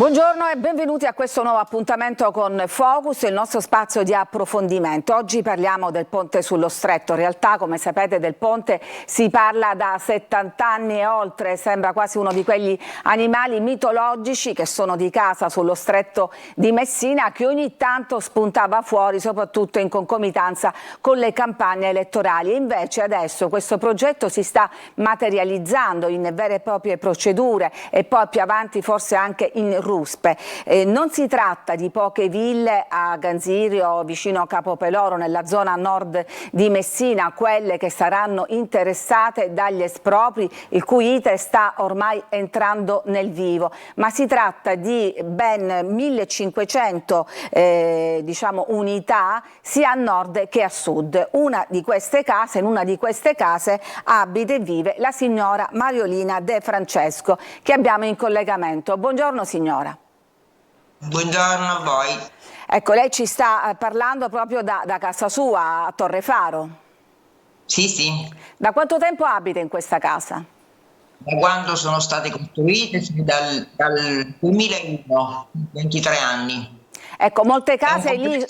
Buongiorno e benvenuti a questo nuovo appuntamento con Focus, il nostro spazio di approfondimento. Oggi parliamo del ponte sullo Stretto. In realtà, come sapete, del ponte si parla da 70 anni e oltre. Sembra quasi uno di quegli animali mitologici che sono di casa sullo Stretto di Messina, che ogni tanto spuntava fuori, soprattutto in concomitanza con le campagne elettorali. E invece adesso questo progetto si sta materializzando in vere e proprie procedure e poi più avanti forse anche in ruspe. Non si tratta di poche ville a Ganzirio, vicino a Capopeloro, nella zona nord di Messina, quelle che saranno interessate dagli espropri, il cui iter sta ormai entrando nel vivo, ma si tratta di ben 1500 unità sia a nord che a sud. In una di queste case abita e vive la signora Mariolina De Francesco, che abbiamo in collegamento. Buongiorno signora. Buongiorno a voi. Ecco, lei ci sta parlando proprio da casa sua a Torrefaro. Sì, sì. Da quanto tempo abita in questa casa? Da quando sono state costruite, dal 2001, 23 anni. Ecco, molte case lì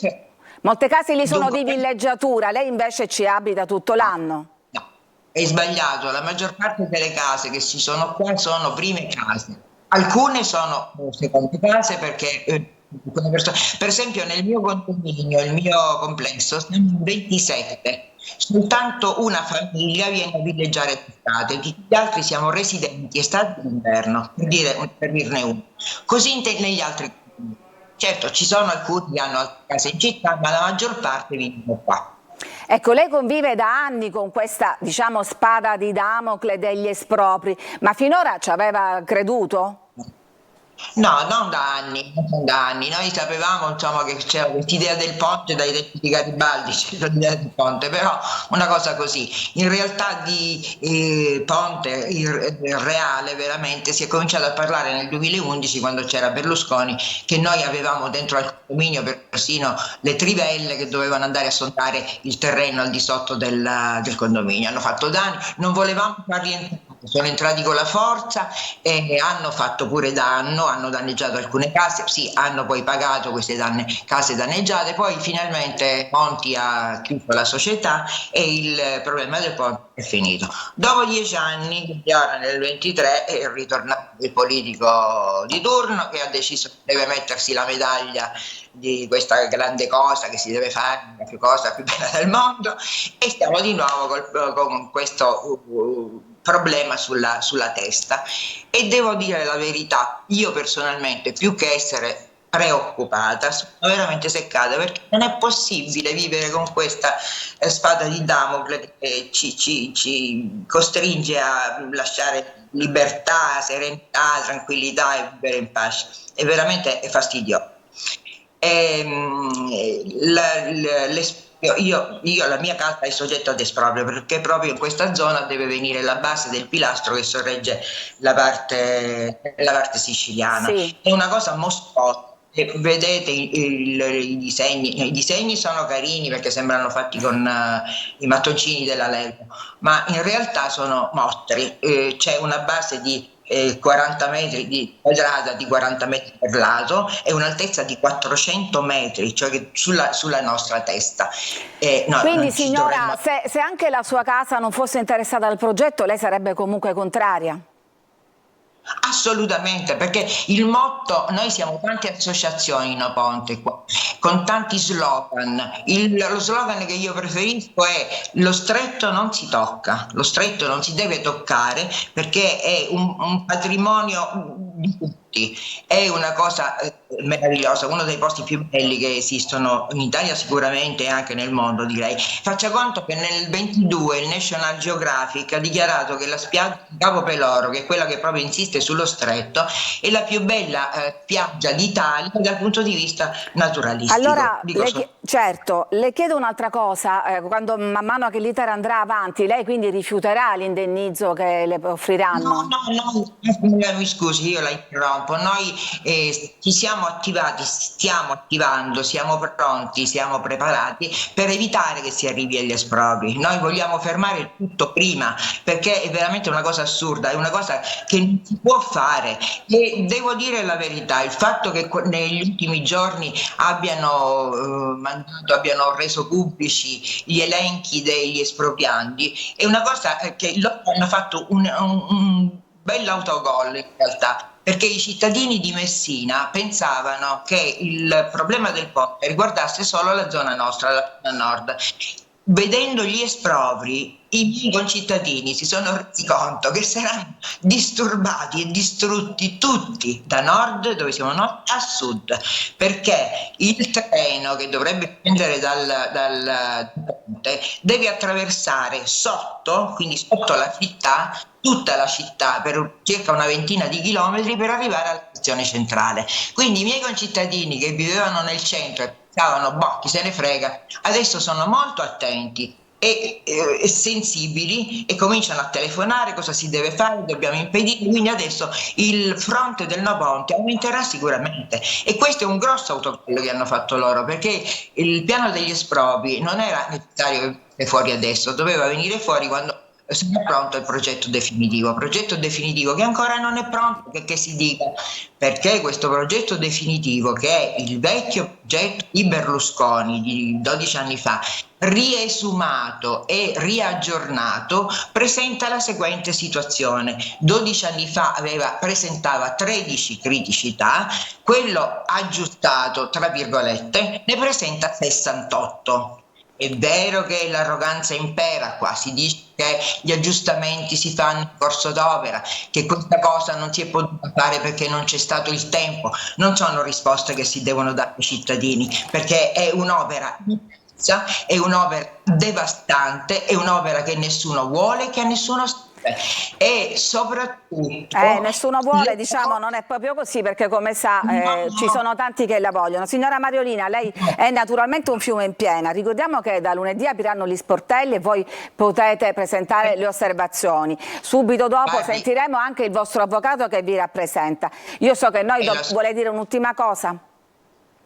sono di Dunque, villeggiatura, lei invece ci abita tutto l'anno. no, è sbagliato. La maggior parte delle case che ci sono qua sono prime case. Alcune sono seconde case perché alcune persone, per esempio nel mio condominio, il mio complesso, siamo in 27. Soltanto una famiglia viene a villeggiare d'estate, tutti gli altri siamo residenti estate e inverno, per dirne uno. Così negli altri comuni. Certo, ci sono alcuni che hanno altre case in città, ma la maggior parte vivono qua. Ecco, lei convive da anni con questa, diciamo, spada di Damocle degli espropri, ma finora ci aveva creduto? No, non da anni, non da anni. Noi sapevamo, insomma, che c'era quest'idea del ponte dai tempi di Garibaldi, c'era l'idea del ponte, però una cosa così. In realtà di ponte il reale veramente si è cominciato a parlare nel 2011 quando c'era Berlusconi, che noi avevamo dentro al condominio persino le trivelle che dovevano andare a sondare il terreno al di sotto del condominio. Hanno fatto danni, non volevamo farli entrare. Sono entrati con la forza e hanno fatto pure danno, hanno danneggiato alcune case, sì, hanno poi pagato queste case danneggiate, poi finalmente Monti ha chiuso la società e il problema del ponte è finito. Dopo 10 anni, quindi ora nel 23, è ritornato il politico di turno che ha deciso che deve mettersi la medaglia di questa grande cosa che si deve fare, la cosa più bella del mondo, e stiamo di nuovo con questo problema sulla testa. E devo dire la verità, io personalmente, più che essere preoccupata, sono veramente seccata, perché non è possibile vivere con questa spada di Damocle che ci costringe a lasciare libertà, serenità, tranquillità e vivere in pace. È veramente fastidioso. La mia casa è soggetta ad esproprio perché proprio in questa zona deve venire la base del pilastro che sorregge la parte siciliana. Sì. È una cosa mostruosa. Vedete i disegni sono carini perché sembrano fatti con i mattoncini della Lego, ma in realtà sono mostri. C'è una base di 40 metri di quadrata, di 40 metri per lato, e un'altezza di 400 metri, cioè sulla nostra testa. Quindi signora, se anche la sua casa non fosse interessata al progetto, lei sarebbe comunque contraria? Assolutamente, perché il motto, noi siamo tante associazioni in Ponte qua, con tanti slogan. Lo slogan che io preferisco è: lo stretto non si tocca, lo stretto non si deve toccare perché è un patrimonio di tutti, è una cosa meravigliosa, uno dei posti più belli che esistono in Italia sicuramente e anche nel mondo, direi. Faccia conto che nel 22 il National Geographic ha dichiarato che la spiaggia di Capopeloro, che è quella che proprio insiste sullo stretto, è la più bella spiaggia d'Italia dal punto di vista naturalistico. Allora, Certo, le chiedo un'altra cosa, quando man mano che l'iter andrà avanti, lei quindi rifiuterà l'indennizzo che le offriranno? No, mi scusi, io la interrompo. Noi ci siamo attivati, stiamo attivando, siamo pronti, siamo preparati per evitare che si arrivi agli espropri. Noi vogliamo fermare tutto prima, perché è veramente una cosa assurda, è una cosa che non si può fare. E devo dire la verità, il fatto che negli ultimi giorni abbiano reso pubblici gli elenchi degli espropriandi è una cosa che loro hanno fatto un bell'autogol in realtà, perché i cittadini di Messina pensavano che il problema del ponte riguardasse solo la zona nostra, la zona nord. Vedendo gli espropri, i miei concittadini si sono resi conto che saranno disturbati e distrutti tutti, da nord, dove siamo noi, a sud, perché il treno che dovrebbe scendere dal ponte deve attraversare sotto, quindi sotto la città, tutta la città per circa una ventina di chilometri per arrivare alla stazione centrale. Quindi i miei concittadini che vivevano nel centro e pensavano, boh, chi se ne frega, adesso sono molto attenti e sensibili e cominciano a telefonare cosa si deve fare, dobbiamo impedire, quindi adesso il fronte del no ponte aumenterà sicuramente e questo è un grosso autocollo che hanno fatto loro, perché il piano degli espropri non era necessario che venisse fuori adesso, doveva venire fuori quando sarà pronto il progetto definitivo che ancora non è pronto, che si dica, perché questo progetto definitivo, che è il vecchio progetto di Berlusconi di 12 anni fa, riesumato e riaggiornato, presenta la seguente situazione: 12 anni fa presentava 13 criticità, quello aggiustato tra virgolette ne presenta 68. È vero che l'arroganza impera qua, si dice che gli aggiustamenti si fanno in corso d'opera, che questa cosa non si è potuta fare perché non c'è stato il tempo. Non sono risposte che si devono dare ai cittadini, perché è un'opera immensa, è un'opera devastante, è un'opera che nessuno vuole, che a nessuno serve. E soprattutto nessuno vuole, diciamo, non è proprio così, perché come sa ci sono tanti che la vogliono. Signora Mariolina, lei è naturalmente un fiume in piena. Ricordiamo che da lunedì apriranno gli sportelli e voi potete presentare le osservazioni. Subito dopo sentiremo anche il vostro avvocato che vi rappresenta. Io so che noi vuole dire un'ultima cosa?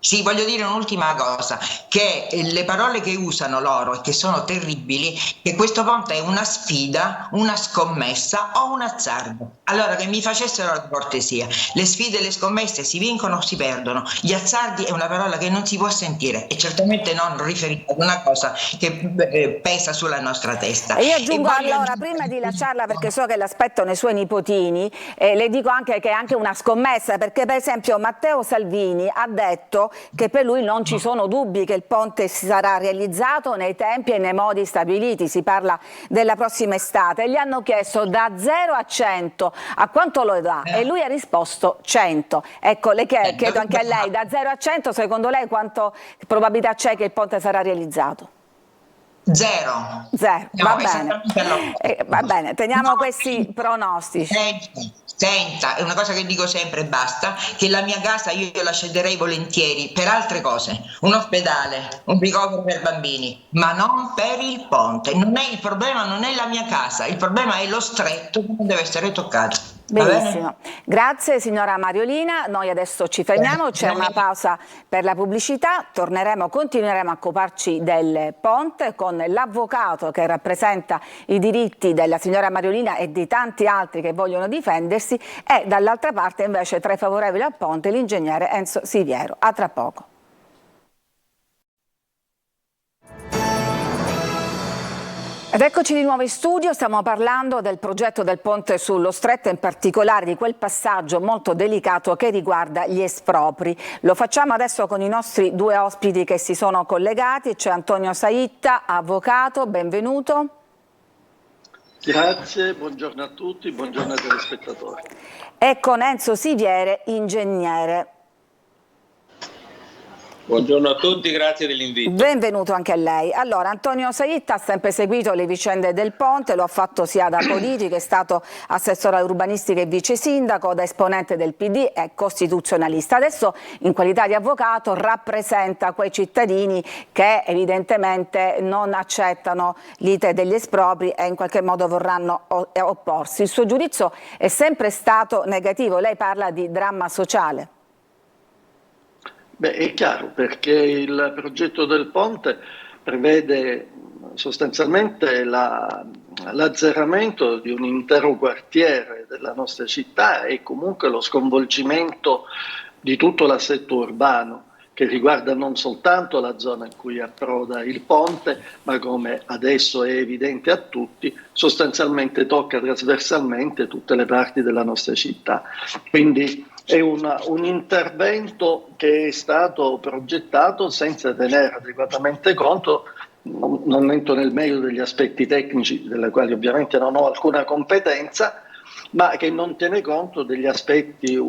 Sì, voglio dire un'ultima cosa, che le parole che usano loro e che sono terribili, che questo ponte è una sfida, una scommessa o un azzardo. Allora che mi facessero la cortesia, le sfide e le scommesse si vincono o si perdono, gli azzardi è una parola che non si può sentire e certamente non riferita ad una cosa che pesa sulla nostra testa. E io aggiungo allora, prima di lasciarla, perché so che l'aspettano i suoi nipotini, le dico anche che è anche una scommessa, perché per esempio Matteo Salvini ha detto che per lui non ci sono dubbi che il ponte sarà realizzato nei tempi e nei modi stabiliti, si parla della prossima estate, e gli hanno chiesto da 0 a 100 a quanto lo dà e lui ha risposto 100. Ecco, le chiedo anche a lei, da 0 a 100 secondo lei quanto probabilità c'è che il ponte sarà realizzato? Zero. Va bene. Va bene, teniamo questi pronostici. Senta, è una cosa che dico sempre, basta, che la mia casa io la cederei volentieri per altre cose, un ospedale, un ricovero per bambini, ma non per il ponte. Il problema non è la mia casa, il problema è lo stretto che deve essere toccato. Benissimo, grazie signora Mariolina, noi adesso ci fermiamo, c'è una pausa per la pubblicità, continueremo a occuparci del ponte con l'avvocato che rappresenta i diritti della signora Mariolina e di tanti altri che vogliono difendersi e dall'altra parte invece tra i favorevoli al ponte l'ingegnere Enzo Siviero. A tra poco. Ed eccoci di nuovo in studio, stiamo parlando del progetto del ponte sullo Stretto, in particolare di quel passaggio molto delicato che riguarda gli espropri. Lo facciamo adesso con i nostri due ospiti che si sono collegati, c'è Antonio Saitta, avvocato, benvenuto. Grazie, buongiorno a tutti, buongiorno ai telespettatori. E con Enzo Siviere, ingegnere. Buongiorno a tutti, grazie dell'invito. Benvenuto anche a lei. Allora, Antonio Saitta ha sempre seguito le vicende del ponte, lo ha fatto sia da politico, è stato assessore all'urbanistica e vice sindaco, da esponente del PD e costituzionalista. Adesso, in qualità di avvocato, rappresenta quei cittadini che evidentemente non accettano l'iter degli espropri e in qualche modo vorranno opporsi. Il suo giudizio è sempre stato negativo, lei parla di dramma sociale. Beh, è chiaro, perché il progetto del ponte prevede sostanzialmente l'azzeramento di un intero quartiere della nostra città e comunque lo sconvolgimento di tutto l'assetto urbano, che riguarda non soltanto la zona in cui approda il ponte, ma come adesso è evidente a tutti, sostanzialmente tocca trasversalmente tutte le parti della nostra città. Quindi è un intervento che è stato progettato senza tenere adeguatamente conto, non entro nel merito degli aspetti tecnici, dei quali ovviamente non ho alcuna competenza, ma che non tiene conto degli aspetti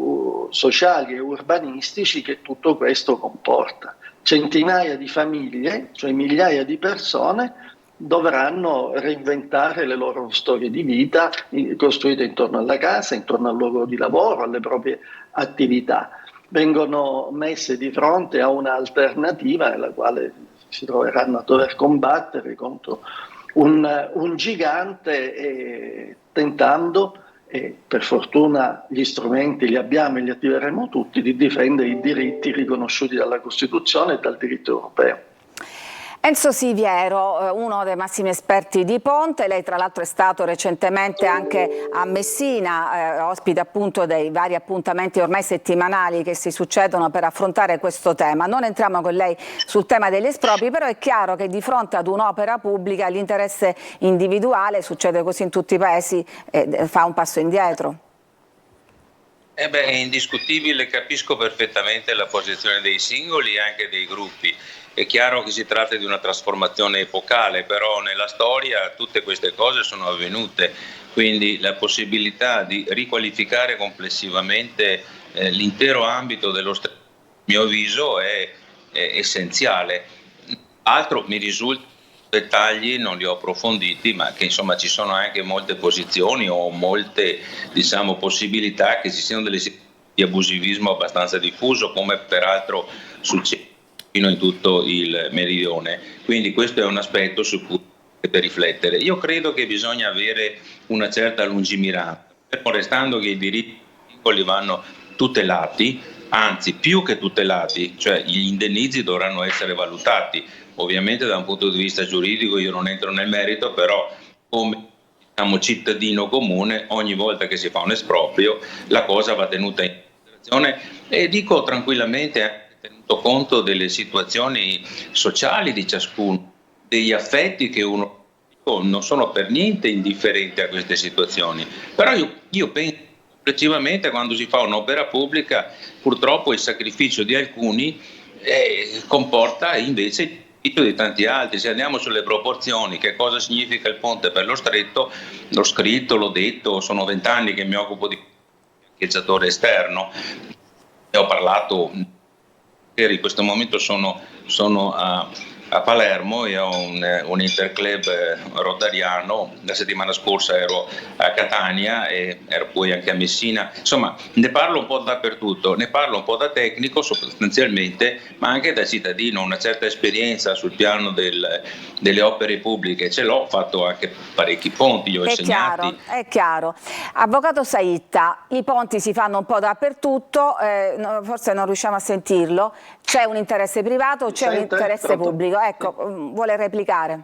sociali e urbanistici che tutto questo comporta. Centinaia di famiglie, cioè migliaia di persone, dovranno reinventare le loro storie di vita costruite intorno alla casa, intorno al luogo di lavoro, alle proprie attività. Vengono messe di fronte a un'alternativa nella quale si troveranno a dover combattere contro un gigante, tentando, e per fortuna gli strumenti li abbiamo e li attiveremo tutti, di difendere i diritti riconosciuti dalla Costituzione e dal diritto europeo. Enzo Siviero, uno dei massimi esperti di ponte, lei tra l'altro è stato recentemente anche a Messina, ospite appunto dei vari appuntamenti ormai settimanali che si succedono per affrontare questo tema. Non entriamo con lei sul tema degli espropri, però è chiaro che di fronte ad un'opera pubblica l'interesse individuale, succede così in tutti i paesi, fa un passo indietro. È indiscutibile, capisco perfettamente la posizione dei singoli e anche dei gruppi. È chiaro che si tratta di una trasformazione epocale, però nella storia tutte queste cose sono avvenute, quindi la possibilità di riqualificare complessivamente l'intero ambito dello Stretto, a mio avviso, è essenziale. Altro mi risulta, dettagli non li ho approfonditi, ma che insomma ci sono anche molte posizioni o molte, diciamo, possibilità che ci siano delle situazioni di abusivismo abbastanza diffuso, come peraltro succede in tutto il meridione. Quindi questo è un aspetto su cui riflettere. Io credo che bisogna avere una certa lungimiranza, fermo restando che i diritti singoli vanno tutelati, anzi più che tutelati, cioè gli indennizzi dovranno essere valutati. Ovviamente da un punto di vista giuridico io non entro nel merito, però come cittadino comune ogni volta che si fa un esproprio la cosa va tenuta in considerazione e dico tranquillamente tenuto conto delle situazioni sociali di ciascuno, degli affetti che uno non sono per niente indifferenti a queste situazioni, però io penso complessivamente quando si fa un'opera pubblica purtroppo il sacrificio di alcuni comporta invece il sacrificio di tanti altri. Se andiamo sulle proporzioni, che cosa significa il ponte per lo Stretto, l'ho scritto, l'ho detto, sono 20 anni che mi occupo di parcheggiatore esterno, ne ho parlato. In questo momento sono a Palermo e ho un interclub rotariano. La settimana scorsa ero a Catania e ero poi anche a Messina. Insomma, ne parlo un po' dappertutto, ne parlo un po' da tecnico sostanzialmente, ma anche da cittadino, una certa esperienza sul piano delle opere pubbliche. Ce l'ho, fatto anche parecchi ponti, li ho insegnati. È chiaro. Avvocato Saitta, i ponti si fanno un po' dappertutto, forse non riusciamo a sentirlo. C'è un interesse privato o c'è un interesse pubblico? Ecco, vuole replicare?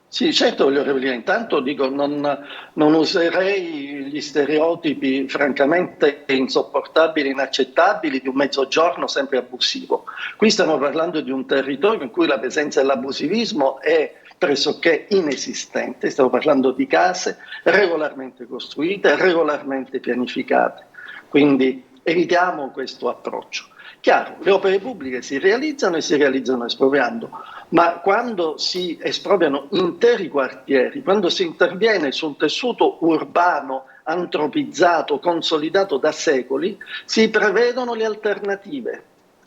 Sì, certo voglio replicare. Intanto dico, non userei gli stereotipi francamente insopportabili, inaccettabili di un mezzogiorno sempre abusivo. Qui stiamo parlando di un territorio in cui la presenza dell'abusivismo è pressoché inesistente. Stiamo parlando di case regolarmente costruite, regolarmente pianificate. Quindi evitiamo questo approccio. Chiaro, le opere pubbliche si realizzano espropriando, ma quando si espropriano interi quartieri, quando si interviene su un tessuto urbano antropizzato, consolidato da secoli, si prevedono le alternative.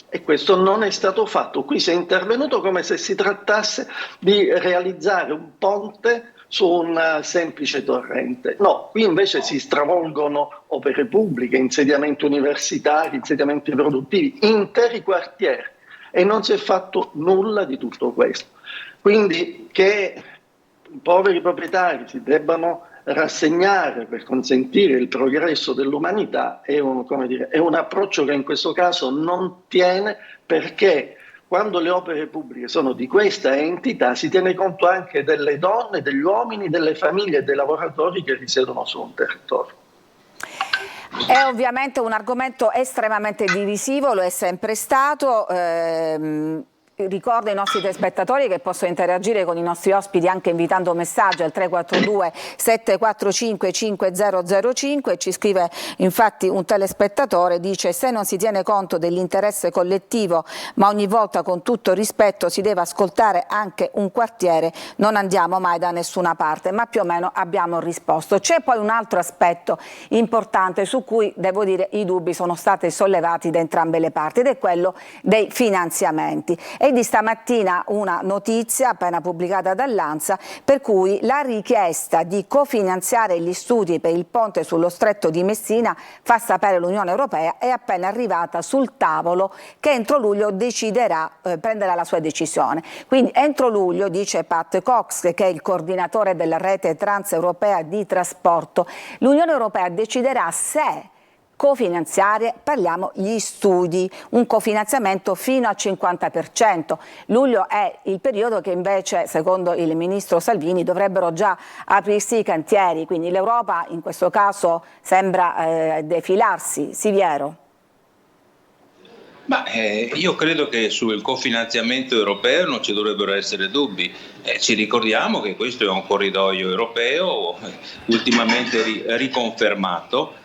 E questo non è stato fatto. Qui si è intervenuto come se si trattasse di realizzare un ponte su un semplice torrente. No, qui invece si stravolgono opere pubbliche, insediamenti universitari, insediamenti produttivi, interi quartieri, e non si è fatto nulla di tutto questo. Quindi che i poveri proprietari si debbano rassegnare per consentire il progresso dell'umanità è un approccio che in questo caso non tiene, perché quando le opere pubbliche sono di questa entità si tiene conto anche delle donne, degli uomini, delle famiglie e dei lavoratori che risiedono su un territorio. È ovviamente un argomento estremamente divisivo, lo è sempre stato. Ricordo ai nostri telespettatori che possono interagire con i nostri ospiti anche invitando messaggi al 342 745 5005. Ci scrive infatti un telespettatore, dice: se non si tiene conto dell'interesse collettivo ma ogni volta con tutto rispetto si deve ascoltare anche un quartiere, non andiamo mai da nessuna parte. Ma più o meno abbiamo risposto. C'è poi un altro aspetto importante su cui devo dire i dubbi sono stati sollevati da entrambe le parti, ed è quello dei finanziamenti. È di stamattina una notizia appena pubblicata dall'ANSA per cui la richiesta di cofinanziare gli studi per il ponte sullo stretto di Messina, fa sapere l'Unione Europea, è appena arrivata sul tavolo, che entro luglio prenderà la sua decisione. Quindi entro luglio, dice Pat Cox, che è il coordinatore della rete transeuropea di trasporto, l'Unione Europea deciderà se cofinanziare, parliamo gli studi, un cofinanziamento fino al 50%. Luglio è il periodo che invece, secondo il ministro Salvini, dovrebbero già aprirsi i cantieri, quindi l'Europa in questo caso sembra defilarsi. Siviero. Io credo che sul cofinanziamento europeo non ci dovrebbero essere dubbi. Ci ricordiamo che questo è un corridoio europeo ultimamente riconfermato,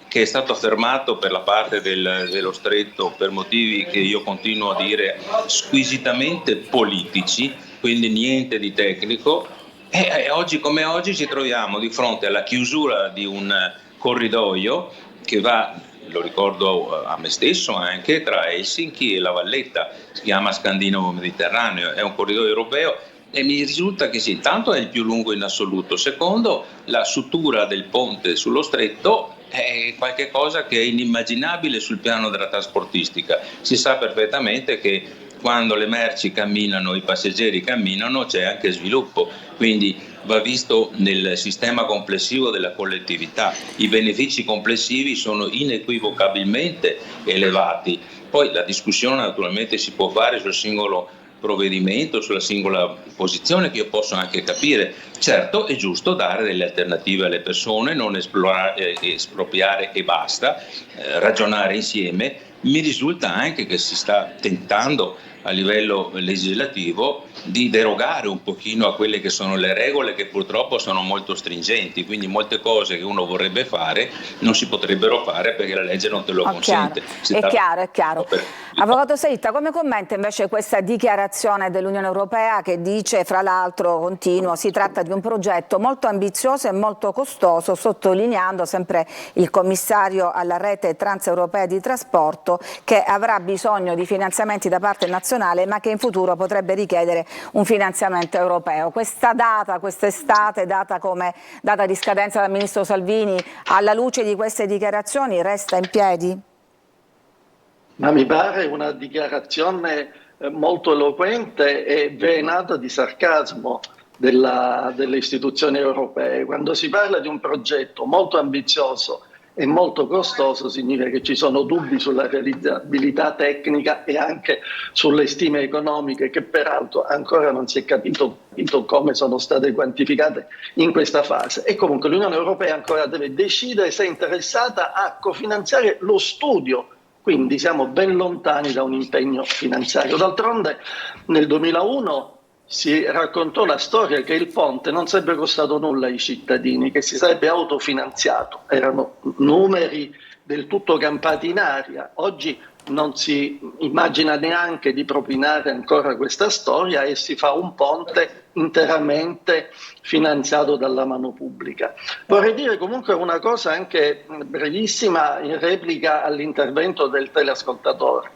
che è stato fermato per la parte dello stretto per motivi che io continuo a dire squisitamente politici, quindi niente di tecnico. E oggi come oggi ci troviamo di fronte alla chiusura di un corridoio che va, lo ricordo a me stesso anche, tra Helsinki e La Valletta, si chiama Scandinavo Mediterraneo, è un corridoio europeo. E mi risulta che sì, intanto è il più lungo in assoluto, secondo la sutura del ponte sullo stretto è qualcosa che è inimmaginabile sul piano della trasportistica. Si sa perfettamente che quando le merci camminano, i passeggeri camminano, c'è anche sviluppo, quindi va visto nel sistema complessivo della collettività. I benefici complessivi sono inequivocabilmente elevati. Poi la discussione naturalmente si può fare sul singolo provvedimento, sulla singola posizione, che io posso anche capire. Certo, è giusto dare delle alternative alle persone, non espropriare e basta, ragionare insieme. Mi risulta anche che si sta tentando a livello legislativo di derogare un pochino a quelle che sono le regole, che purtroppo sono molto stringenti, quindi molte cose che uno vorrebbe fare non si potrebbero fare perché la legge non te lo consente. È chiaro. Avvocato Saitta, come commenta invece questa dichiarazione dell'Unione Europea che dice, fra l'altro, continuo, si tratta di un progetto molto ambizioso e molto costoso, sottolineando sempre il commissario alla rete transeuropea di trasporto che avrà bisogno di finanziamenti da parte nazionale, ma che in futuro potrebbe richiedere un finanziamento europeo. Questa data, quest'estate, data come data di scadenza dal ministro Salvini, alla luce di queste dichiarazioni resta in piedi? Ma mi pare una dichiarazione molto eloquente e venata di sarcasmo delle istituzioni europee. Quando si parla di un progetto molto ambizioso e molto costoso, significa che ci sono dubbi sulla realizzabilità tecnica e anche sulle stime economiche, che peraltro ancora non si è capito come sono state quantificate in questa fase. E comunque l'Unione Europea ancora deve decidere se è interessata a cofinanziare lo studio. Quindi siamo ben lontani da un impegno finanziario. D'altronde nel 2001 si raccontò la storia che il ponte non sarebbe costato nulla ai cittadini, che si sarebbe autofinanziato. Erano numeri del tutto campati in aria. Oggi non si immagina neanche di propinare ancora questa storia e si fa un ponte interamente finanziato dalla mano pubblica. Vorrei dire comunque una cosa anche brevissima in replica all'intervento del teleascoltatore.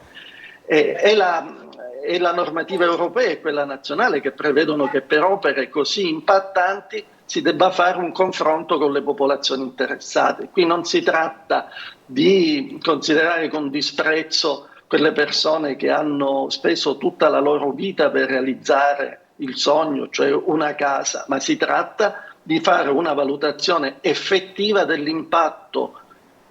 È la normativa europea e quella nazionale che prevedono che per opere così impattanti si debba fare un confronto con le popolazioni interessate. Qui non si tratta di considerare con disprezzo quelle persone che hanno speso tutta la loro vita per realizzare il sogno, cioè una casa, ma si tratta di fare una valutazione effettiva dell'impatto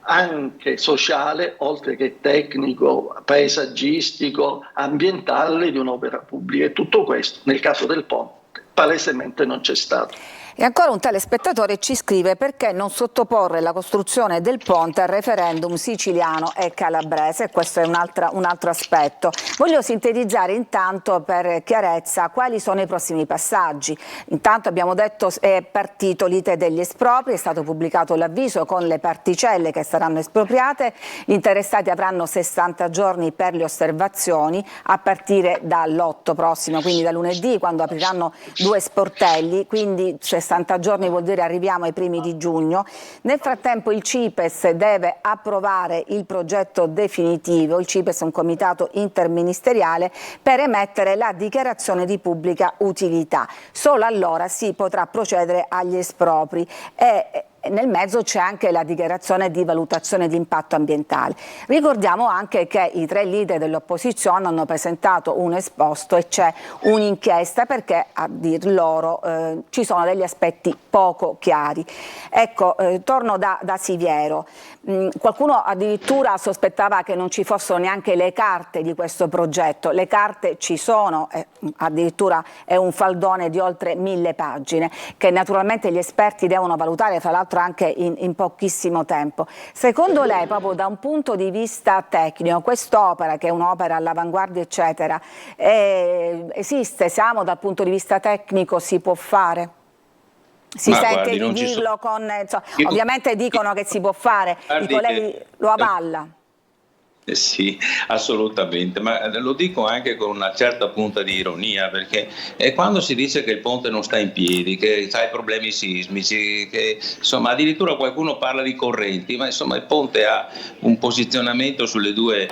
anche sociale, oltre che tecnico, paesaggistico, ambientale di un'opera pubblica. E tutto questo, nel caso del ponte, palesemente non c'è stato. E ancora un telespettatore ci scrive: perché non sottoporre la costruzione del ponte al referendum siciliano e calabrese? Questo è un altro aspetto. Voglio sintetizzare intanto per chiarezza quali sono i prossimi passaggi. Intanto abbiamo detto è partito l'iter degli espropri, è stato pubblicato l'avviso con le particelle che saranno espropriate, gli interessati avranno 60 giorni per le osservazioni a partire dall'8 prossimo, quindi da lunedì, quando apriranno 2 sportelli, quindi 60 giorni vuol dire arriviamo ai primi di giugno. Nel frattempo il CIPES deve approvare il progetto definitivo, il CIPES è un comitato interministeriale, per emettere la dichiarazione di pubblica utilità. Solo allora si potrà procedere agli espropri e nel mezzo c'è anche la dichiarazione di valutazione di impatto ambientale. Ricordiamo anche che i 3 leader dell'opposizione hanno presentato un esposto e c'è un'inchiesta perché, a dir loro, ci sono degli aspetti poco chiari. Ecco, torno da Siviero. Qualcuno addirittura sospettava che non ci fossero neanche le carte di questo progetto. Le carte ci sono, addirittura è un faldone di oltre 1000 pagine che naturalmente gli esperti devono valutare, fra l'altro anche in pochissimo tempo. Secondo lei, proprio da un punto di vista tecnico, quest'opera, che è un'opera all'avanguardia eccetera, esiste? Siamo dal punto di vista tecnico, si può fare? Si sente di dirlo con... ovviamente dicono che si può fare, dico, lei lo avalla? Sì, assolutamente, ma lo dico anche con una certa punta di ironia, perché quando si dice che il ponte non sta in piedi, che ha i problemi sismici, che insomma addirittura qualcuno parla di correnti, ma insomma il ponte ha un posizionamento sulle due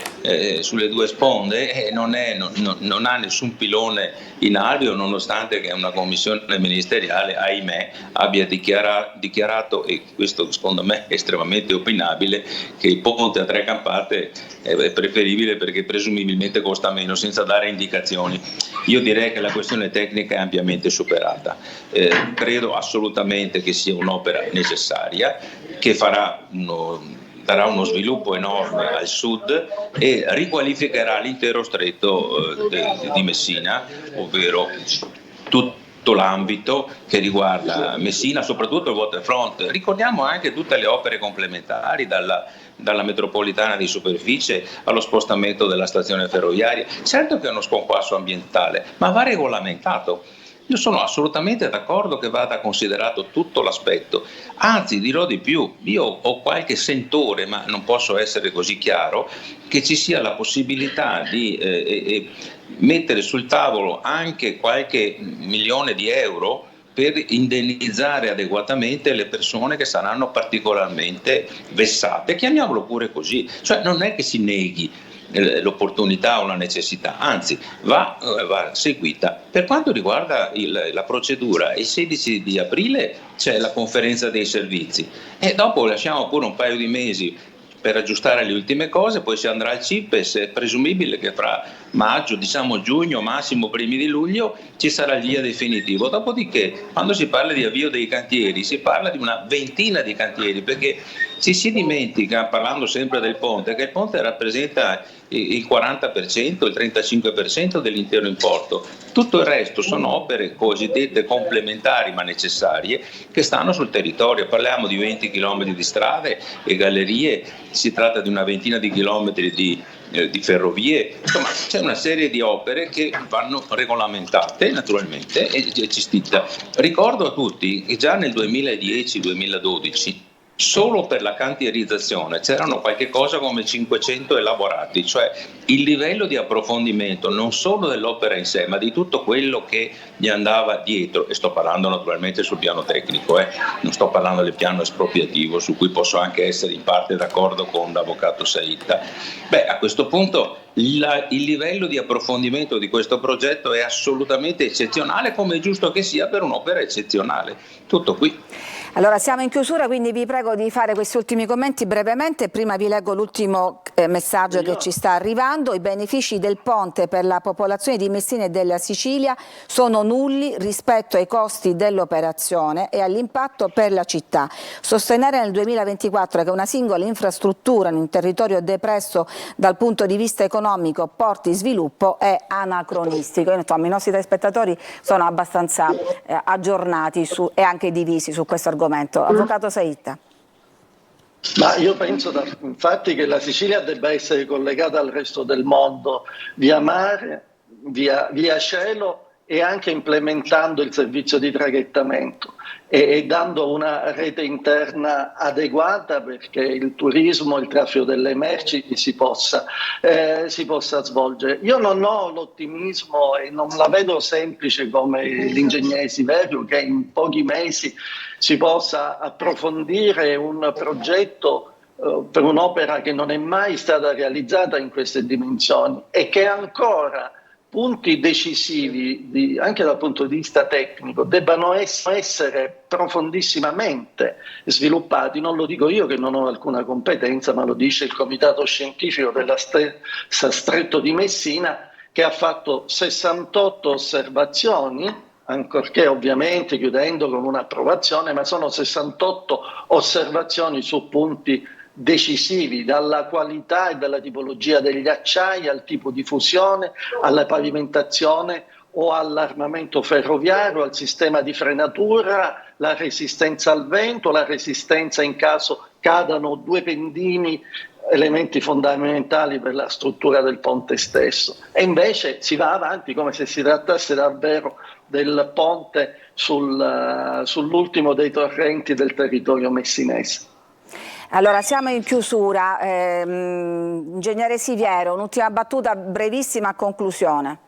sponde e non ha nessun pilone in alveo, nonostante che una commissione ministeriale, ahimè, abbia dichiarato, e questo secondo me è estremamente opinabile, che il ponte a 3 campate è preferibile perché presumibilmente costa meno, senza dare indicazioni. Io direi che la questione tecnica è ampiamente superata. Credo assolutamente che sia un'opera necessaria, che darà uno sviluppo enorme al sud e riqualificherà l'intero stretto di Messina, ovvero tutto l'ambito che riguarda Messina, soprattutto il waterfront. Ricordiamo anche tutte le opere complementari, dalla metropolitana di superficie allo spostamento della stazione ferroviaria. Certo che è uno sconquasso ambientale, ma va regolamentato. Io sono assolutamente d'accordo che vada considerato tutto l'aspetto, anzi dirò di più, io ho qualche sentore, ma non posso essere così chiaro, che ci sia la possibilità di mettere sul tavolo anche qualche milione di euro per indennizzare adeguatamente le persone che saranno particolarmente vessate, chiamiamolo pure così, cioè non è che si neghi l'opportunità o la necessità, anzi va seguita. Per quanto riguarda la procedura, il 16 di aprile c'è la conferenza dei servizi e dopo lasciamo pure un paio di mesi per aggiustare le ultime cose, poi si andrà al CIPES, è presumibile che fra maggio, diciamo giugno, massimo primi di luglio, ci sarà il via definitivo. Dopodiché, quando si parla di avvio dei cantieri, si parla di una ventina di cantieri, perché ci si dimentica, parlando sempre del ponte, che il ponte rappresenta il 40%, il 35% dell'intero importo. Tutto il resto sono opere cosiddette complementari ma necessarie che stanno sul territorio. Parliamo di 20 km di strade e gallerie, si tratta di una ventina di chilometri di ferrovie, insomma c'è una serie di opere che vanno regolamentate naturalmente e gestite. Ricordo a tutti che già nel 2010-2012 solo per la cantierizzazione c'erano qualche cosa come 500 elaborati, cioè il livello di approfondimento non solo dell'opera in sé, ma di tutto quello che gli andava dietro, e sto parlando naturalmente sul piano tecnico, non sto parlando del piano espropriativo, su cui posso anche essere in parte d'accordo con l'avvocato Saitta. A questo punto il livello di approfondimento di questo progetto è assolutamente eccezionale, come è giusto che sia per un'opera eccezionale. Tutto qui. Allora siamo in chiusura, quindi vi prego di fare questi ultimi commenti brevemente. Prima vi leggo l'ultimo messaggio che ci sta arrivando. I benefici del ponte per la popolazione di Messina e della Sicilia sono nulli rispetto ai costi dell'operazione e all'impatto per la città. Sostenere nel 2024 che una singola infrastruttura in un territorio depresso dal punto di vista economico porti sviluppo è anacronistico. Insomma, i nostri telespettatori sono abbastanza aggiornati e anche divisi su questo argomento. Avvocato Saitta. Ma io penso infatti che la Sicilia debba essere collegata al resto del mondo via mare, via cielo e anche implementando il servizio di traghettamento e dando una rete interna adeguata perché il turismo, il traffico delle merci si possa svolgere. Io non ho l'ottimismo e non la vedo semplice come l'ingegnere Siverio che in pochi mesi si possa approfondire un progetto per un'opera che non è mai stata realizzata in queste dimensioni e che ancora punti decisivi anche dal punto di vista tecnico debbano essere profondissimamente sviluppati. Non lo dico io che non ho alcuna competenza, ma lo dice il comitato scientifico della stessa Stretto di Messina, che ha fatto 68 osservazioni, ancorché ovviamente chiudendo con un'approvazione, ma sono 68 osservazioni su punti decisivi, dalla qualità e dalla tipologia degli acciai al tipo di fusione, alla pavimentazione o all'armamento ferroviario, al sistema di frenatura, la resistenza al vento, la resistenza in caso cadano due pendini, elementi fondamentali per la struttura del ponte stesso. E invece si va avanti come se si trattasse davvero del ponte sull'ultimo dei torrenti del territorio messinese. Allora siamo in chiusura, ingegnere Siviero, un'ultima battuta brevissima a conclusione.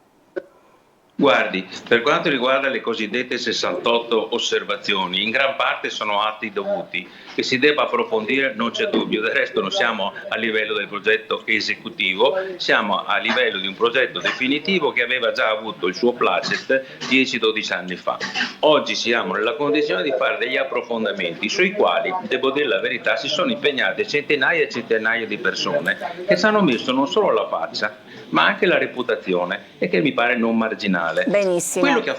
Guardi, per quanto riguarda le cosiddette 68 osservazioni, in gran parte sono atti dovuti, che si debba approfondire non c'è dubbio, del resto non siamo a livello del progetto esecutivo, siamo a livello di un progetto definitivo che aveva già avuto il suo placet 10-12 anni fa. Oggi siamo nella condizione di fare degli approfondimenti sui quali, devo dire la verità, si sono impegnate centinaia e centinaia di persone che ci hanno messo non solo la faccia, ma anche la reputazione e che mi pare non marginale. Benissimo. Quello che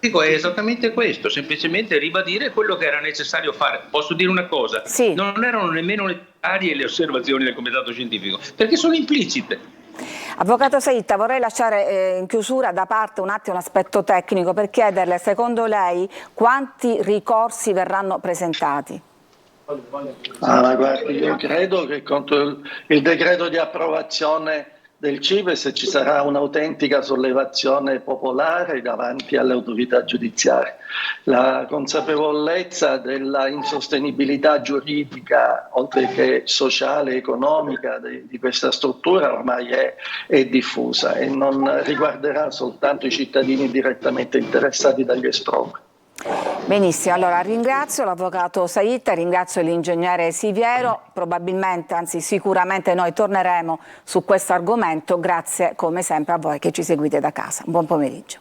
dico è esattamente questo, semplicemente ribadire quello che era necessario fare. Posso dire una cosa? Sì. Non erano nemmeno necessarie le osservazioni del comitato scientifico, perché sono implicite. Avvocato Saitta, vorrei lasciare in chiusura da parte un attimo l'aspetto tecnico per chiederle, secondo lei, quanti ricorsi verranno presentati? Guardi, io credo che contro il decreto di approvazione del CIPES ci sarà un'autentica sollevazione popolare davanti alle autorità giudiziarie. La consapevolezza della insostenibilità giuridica, oltre che sociale e economica di questa struttura ormai è diffusa e non riguarderà soltanto i cittadini direttamente interessati dagli espropri. Benissimo, allora ringrazio l'avvocato Saitta, ringrazio l'ingegnere Siviero, probabilmente, anzi sicuramente noi torneremo su questo argomento, grazie come sempre a voi che ci seguite da casa. Buon pomeriggio.